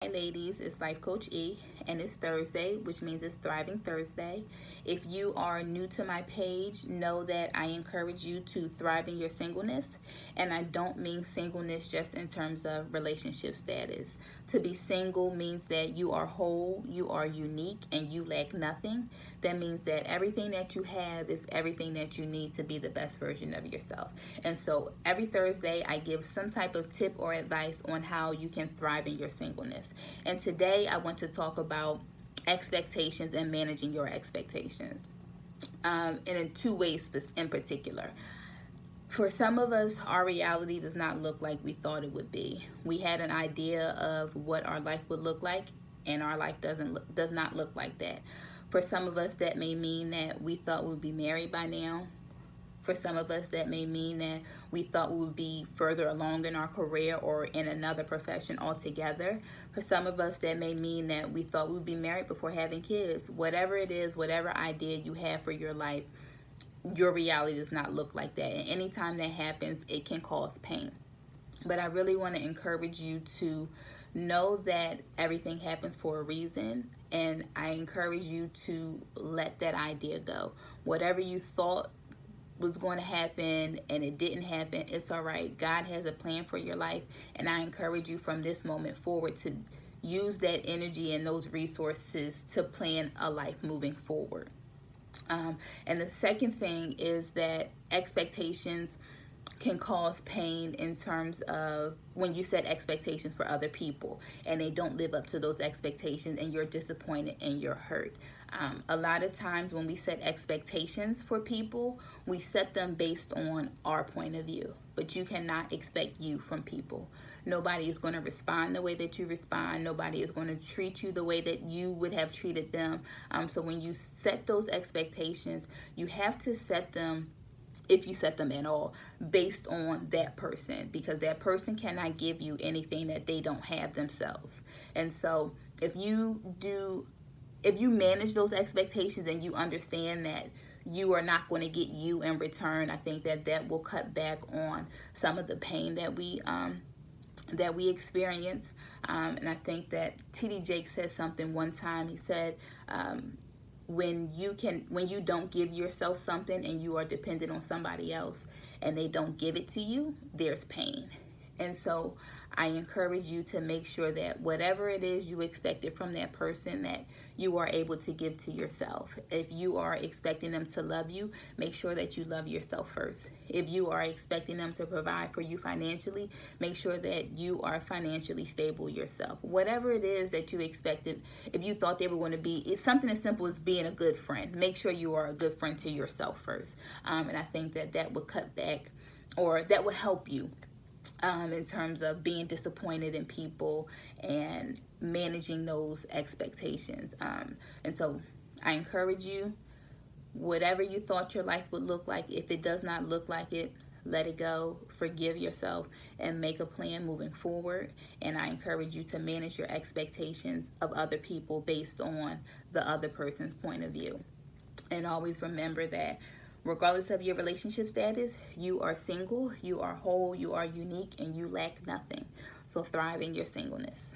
Hi, ladies, it's Life Coach E, and it's Thursday, which means it's Thriving Thursday. If you are new to my page, know that I encourage you to thrive in your singleness. And I don't mean singleness just in terms of relationship status. To be single means that you are whole, you are unique, and you lack nothing. That means that everything that you have is everything that you need to be the best version of yourself. And so every Thursday, I give some type of tip or advice on how you can thrive in your singleness. And today I want to talk about expectations and managing your expectations, and in two ways in particular. For some of us, our reality does not look like we thought it would be. We had an idea of what our life would look like, and our life does not look like that. For some of us, that may mean that we thought we'd be married by now. For some of us, that may mean that we thought we would be further along in our career or in another profession altogether. For some of us, that may mean that we thought we would be married before having kids. Whatever it is, whatever idea you have for your life, your reality does not look like that. And anytime that happens, it can cause pain. But I really want to encourage you to know that everything happens for a reason. And I encourage you to let that idea go. Whatever you thought was going to happen and it didn't happen, it's all right. God has a plan for your life, and I encourage you from this moment forward to use that energy and those resources to plan a life moving forward. And the second thing is that expectations can cause pain in terms of when you set expectations for other people and they don't live up to those expectations and you're disappointed and you're hurt. A lot of times when we set expectations for people, we set them based on our point of view, but you cannot expect you from people. Nobody is going to respond the way that you respond. Nobody is going to treat you the way that you would have treated them. So when you set those expectations, you have to set them, if you set them at all, based on that person, because that person cannot give you anything that they don't have themselves. And so if you manage those expectations and you understand that you are not going to get you in return, I think that will cut back on some of the pain that we experience. And I think that T.D. Jakes said something one time. He said, when you don't give yourself something and you are dependent on somebody else and they don't give it to you, there's pain. And so I encourage you to make sure that whatever it is you expected from that person, that you are able to give to yourself. If you are expecting them to love you, make sure that you love yourself first. If you are expecting them to provide for you financially, make sure that you are financially stable yourself. Whatever it is that you expected, if you thought they were going to be, it's something as simple as being a good friend. Make sure you are a good friend to yourself first. And I think that would cut back, or that would help you in terms of being disappointed in people and managing those expectations. And so I encourage you, whatever you thought your life would look like, if it does not look like it, let it go, forgive yourself, and make a plan moving forward. And I encourage you to manage your expectations of other people based on the other person's point of view. And always remember that regardless of your relationship status, you are single, you are whole, you are unique, and you lack nothing. So thrive in your singleness.